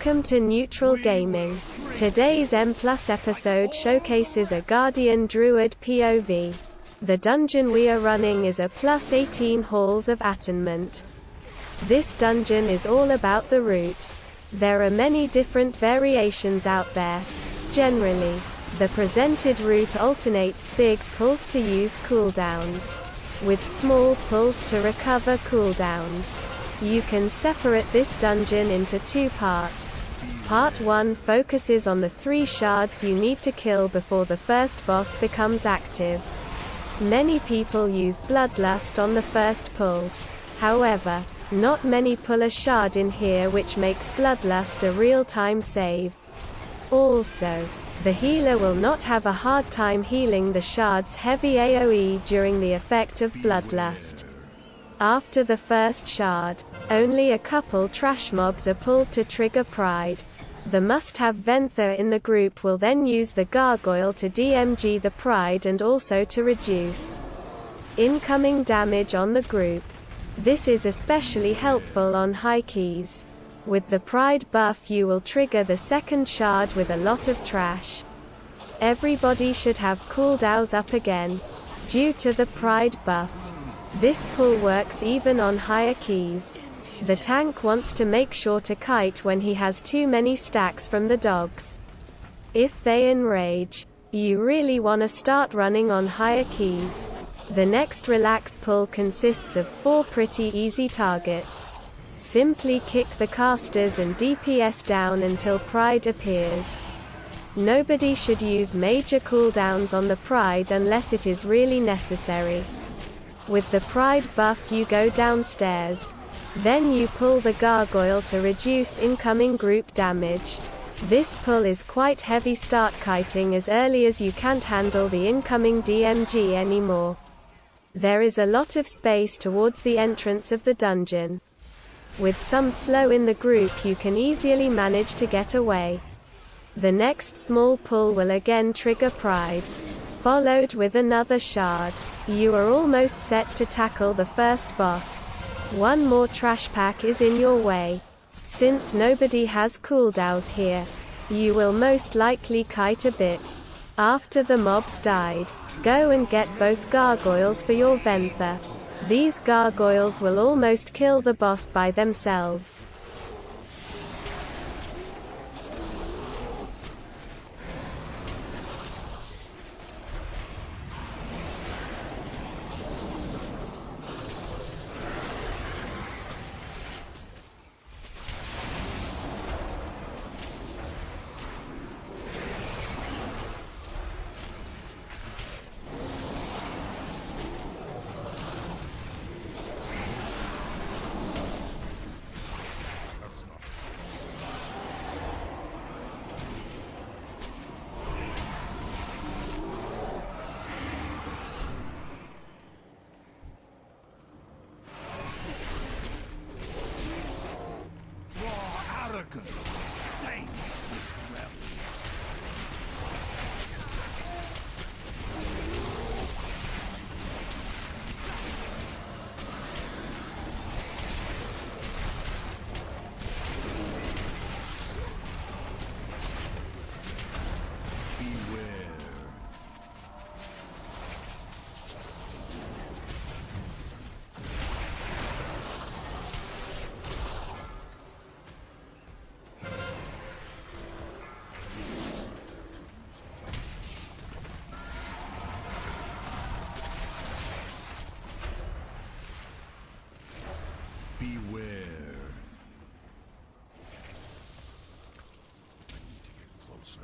Welcome to Neutral Gaming. Today's M+ episode showcases a Guardian Druid POV. The dungeon we are running is a +18 Halls of Atonment. This dungeon is all about the root. There are many different variations out there. Generally, the presented route alternates big pulls to use cooldowns, with small pulls to recover cooldowns. You can separate this dungeon into two parts. Part 1 focuses on the 3 shards you need to kill before the first boss becomes active. Many people use bloodlust on the first pull. However, not many pull a shard in here, which makes bloodlust a real-time save. Also, the healer will not have a hard time healing the shard's heavy AoE during the effect of bloodlust. After the first shard, only a couple trash mobs are pulled to trigger Pride. The must-have Venthyr in the group will then use the gargoyle to DMG the Pride and also to reduce incoming damage on the group. This is especially helpful on Halkias. With the Pride buff you will trigger the second shard with a lot of trash. Everybody should have cooldowns up again, due to the Pride buff. This pull works even on higher keys. The tank wants to make sure to kite when he has too many stacks from the dogs. If they enrage, you really wanna start running on higher keys. The next relax pull consists of 4 pretty easy targets. Simply kick the casters and DPS down until Pride appears. Nobody should use major cooldowns on the Pride unless it is really necessary. With the Pride buff you go downstairs. Then you pull the gargoyle to reduce incoming group damage. This pull is quite heavy. Start kiting as early as you can't handle the incoming DMG anymore. There is a lot of space towards the entrance of the dungeon. With some slow in the group you can easily manage to get away. The next small pull will again trigger Pride, followed with another shard. You are almost set to tackle the first boss. One more trash pack is in your way. Since nobody has cooldowns here, you will most likely kite a bit. After the mobs died, go and get both gargoyles for your Venthyr. These gargoyles will almost kill the boss by themselves. Beware. Closer.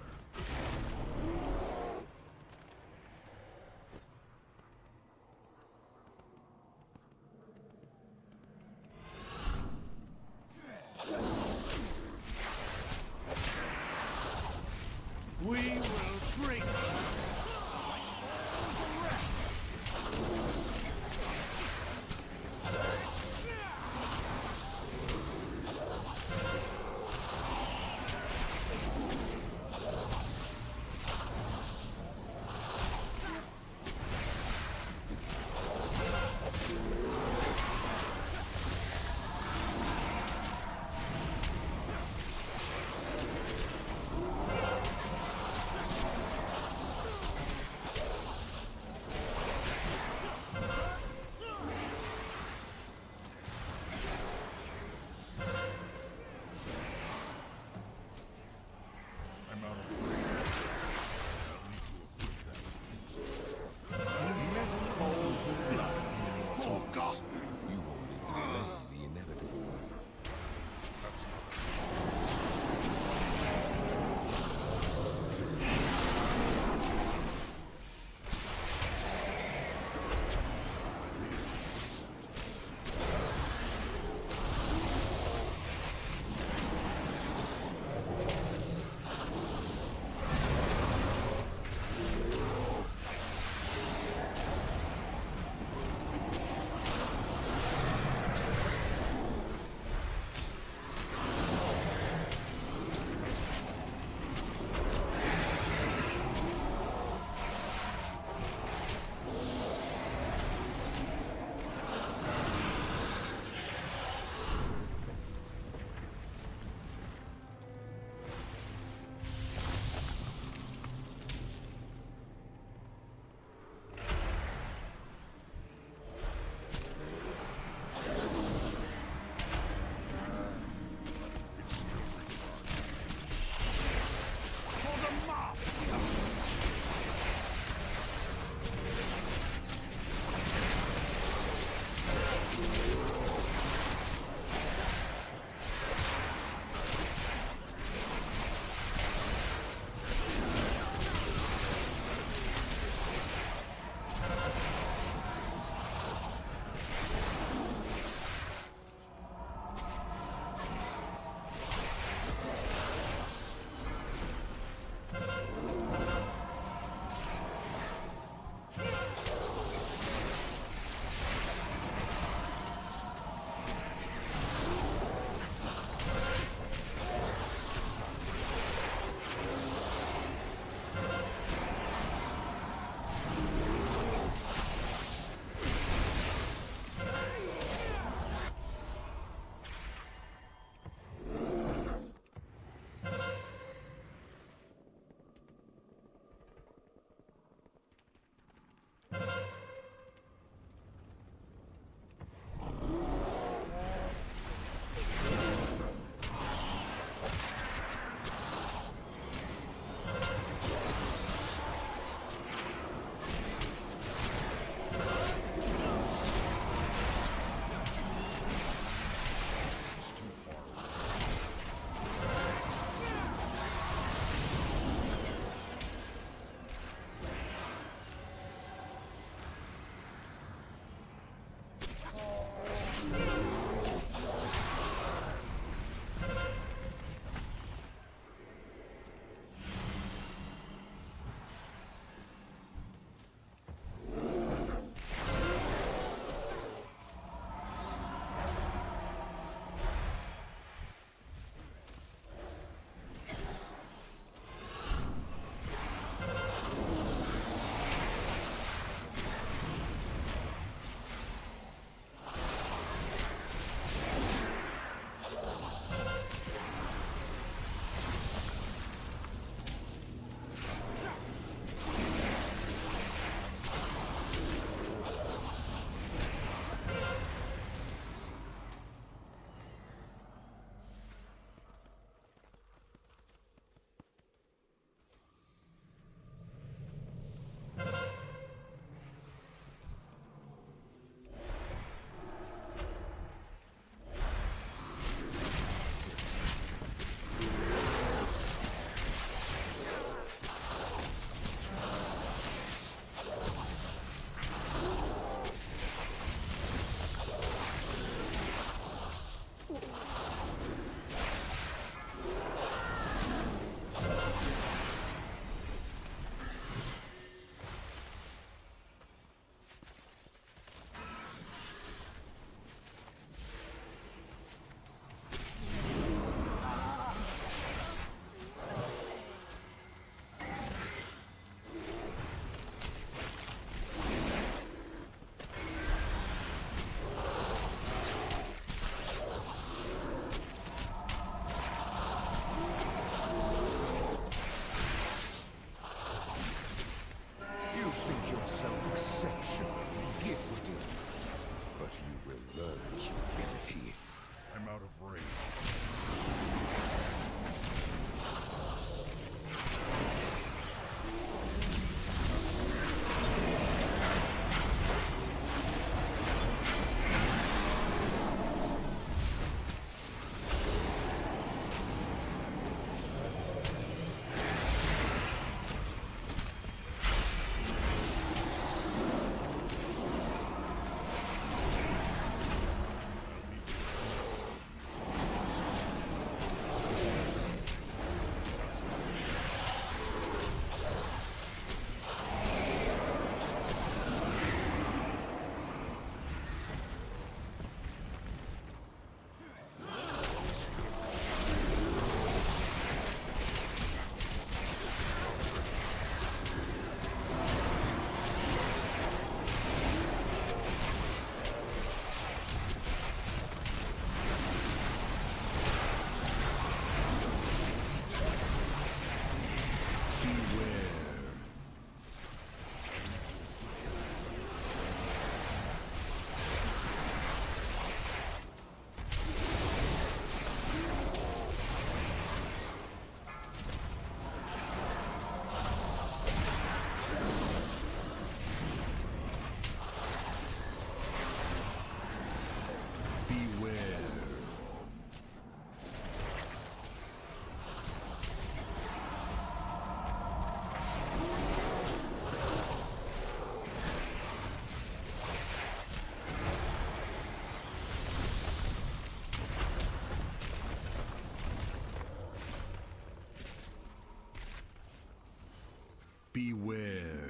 We will drink. Merge ability. I'm out of range. Beware.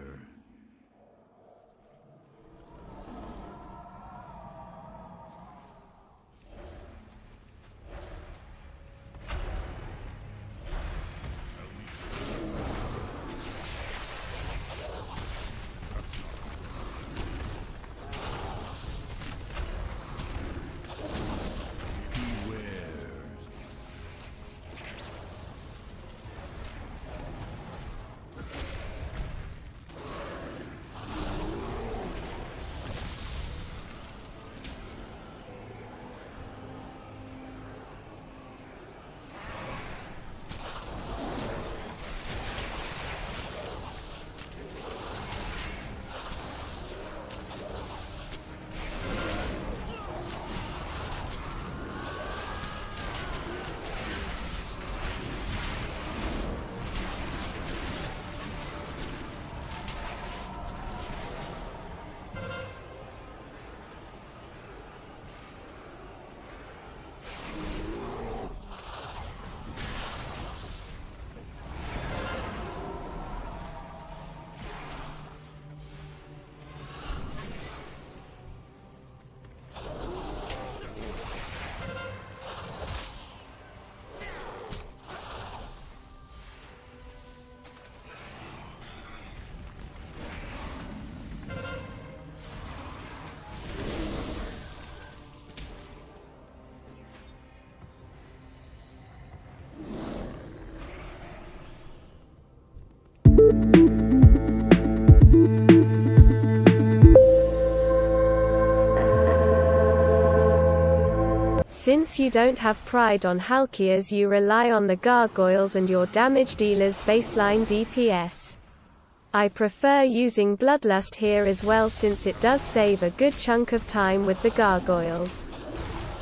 Since you don't have pride on Halkias, you rely on the gargoyles and your damage dealer's baseline DPS. I prefer using bloodlust here as well, since it does save a good chunk of time with the gargoyles.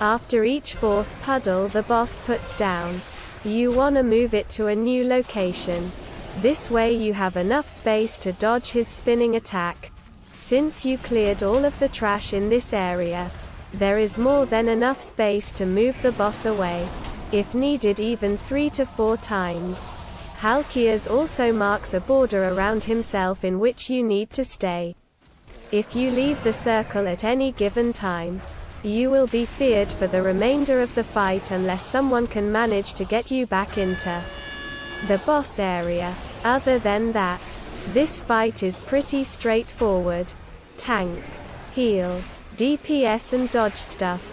After each fourth puddle the boss puts down, you wanna move it to a new location. This way you have enough space to dodge his spinning attack. Since you cleared all of the trash in this area, there is more than enough space to move the boss away, if needed even 3 to 4 times. Halkias also marks a border around himself in which you need to stay. If you leave the circle at any given time, you will be feared for the remainder of the fight unless someone can manage to get you back into the boss area. Other than that, this fight is pretty straightforward. Tank, heal, DPS and dodge stuff.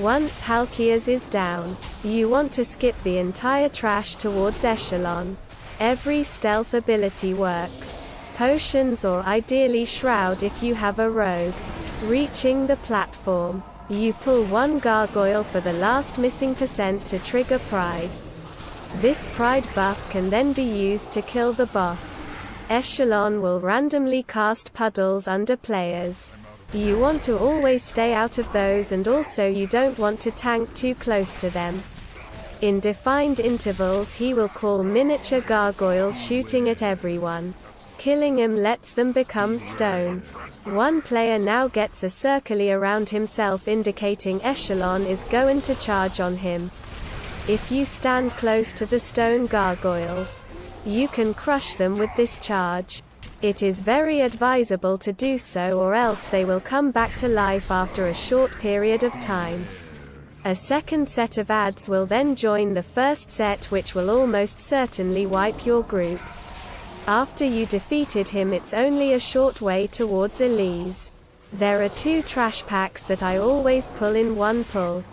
Once Halkias is down, you want to skip the entire trash towards Echelon. Every stealth ability works. Potions or ideally Shroud if you have a rogue. Reaching the platform. You pull one gargoyle for the last missing % to trigger Pride. This Pride buff can then be used to kill the boss. Echelon will randomly cast puddles under players. You want to always stay out of those, and also you don't want to tank too close to them. In defined intervals he will call miniature gargoyles shooting at everyone. Killing them lets them become stone. One player now gets a circle around himself indicating Echelon is going to charge on him. If you stand close to the stone gargoyles, you can crush them with this charge. It is very advisable to do so, or else they will come back to life after a short period of time. A second set of adds will then join the first set, which will almost certainly wipe your group. After you defeated him, it's only a short way towards Aleez. There are 2 trash packs that I always pull in one pull.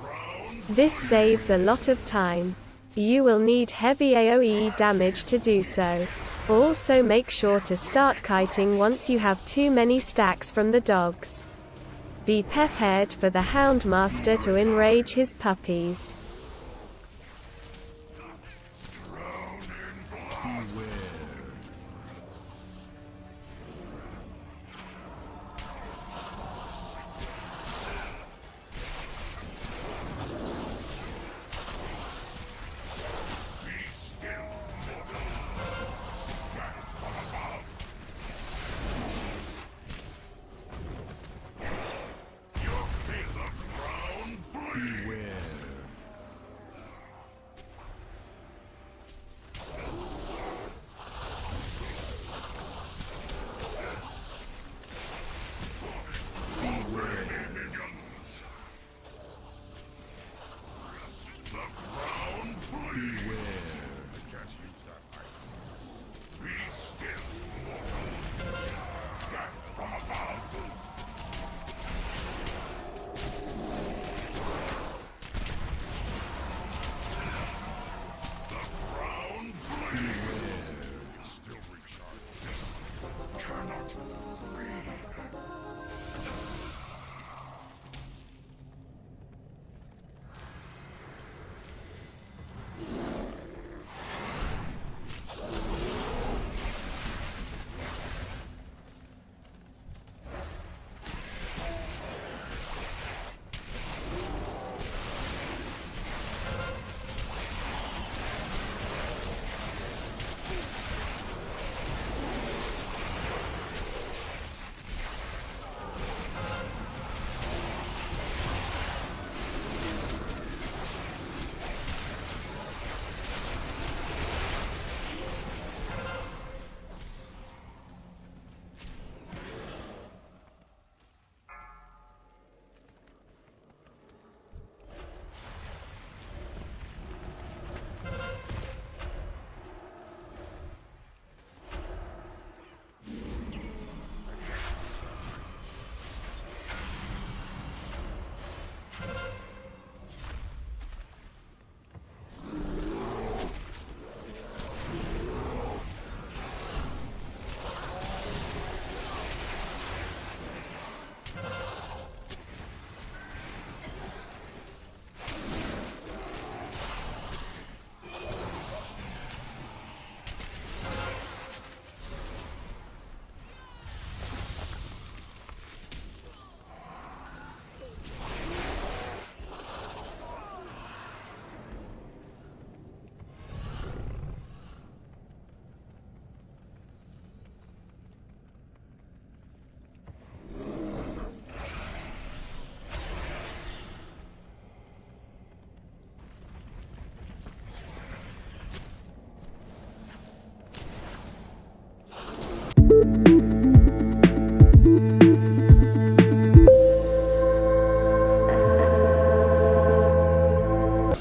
This saves a lot of time. You will need heavy AoE damage to do so. Also make sure to start kiting once you have too many stacks from the dogs. Be prepared for the Houndmaster to enrage his puppies.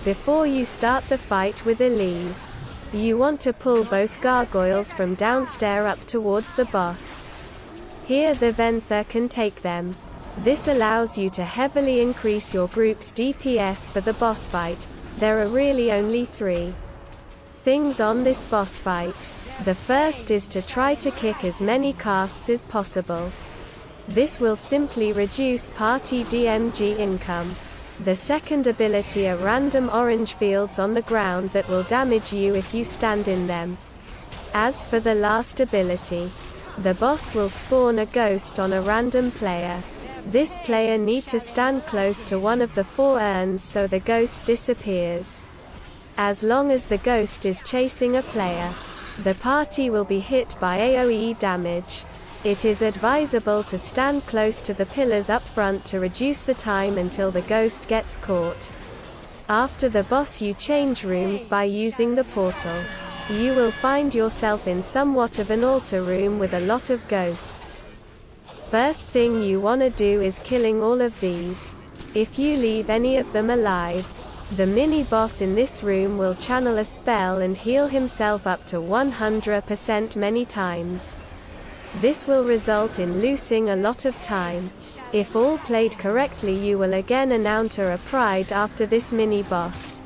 Before you start the fight with Aleez, you want to pull both gargoyles from downstairs up towards the boss. Here the Venther can take them. This allows you to heavily increase your group's DPS for the boss fight. There are really only 3 things on this boss fight. The first is to try to kick as many casts as possible. This will simply reduce party DMG income. The second ability are random orange fields on the ground that will damage you if you stand in them. As for the last ability, the boss will spawn a ghost on a random player. This player need to stand close to one of the 4 urns so the ghost disappears. As long as the ghost is chasing a player, the party will be hit by AoE damage. It is advisable to stand close to the pillars up front to reduce the time until the ghost gets caught. After the boss you change rooms by using the portal. You will find yourself in somewhat of an altar room with a lot of ghosts. First thing you wanna do is killing all of these. If you leave any of them alive, the mini-boss in this room will channel a spell and heal himself up to 100% many times. This will result in losing a lot of time. If all played correctly you will again encounter a pride after this mini-boss.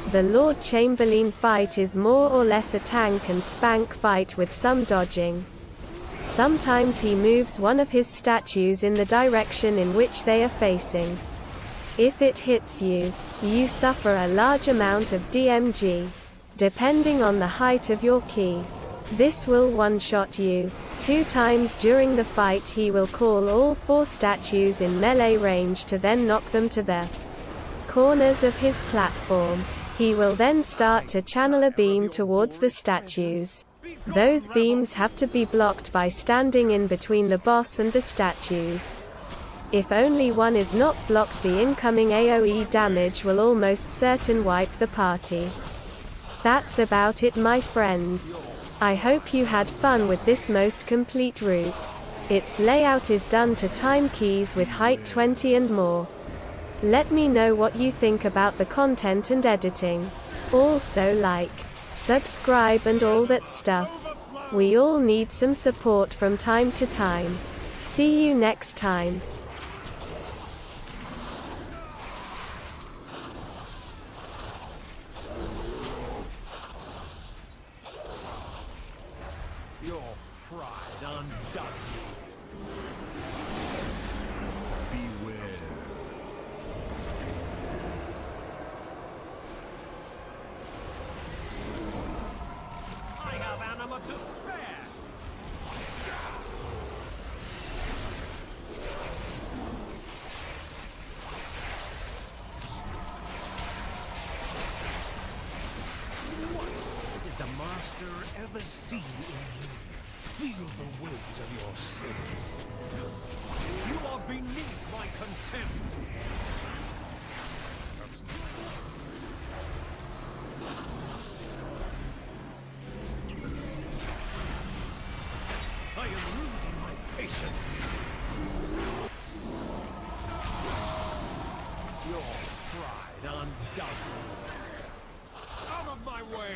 The Lord Chamberlein fight is more or less a tank and spank fight with some dodging. Sometimes he moves one of his statues in the direction in which they are facing. If it hits you, you suffer a large amount of DMG, depending on the height of your key. This will one-shot you. 2 times during the fight he will call all 4 statues in melee range to then knock them to the corners of his platform. He will then start to channel a beam towards the statues. Those beams have to be blocked by standing in between the boss and the statues. If only one is not blocked, the incoming AoE damage will almost certain wipe the party. That's about it, my friends. I hope you had fun with this most complete route. Its layout is done to time keys with height 20 and more. Let me know what you think about the content and editing. Also like, subscribe and all that stuff. We all need some support from time to time. See you next time. Your pride undone. Beware. I have anima to spare. What did the master ever see in you? Feel the weight of your sins. You are beneath my contempt. I am losing my patience. Your pride undone. Out of my way!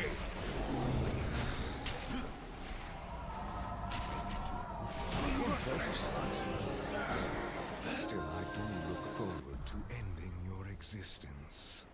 Still, I do look forward to ending your existence.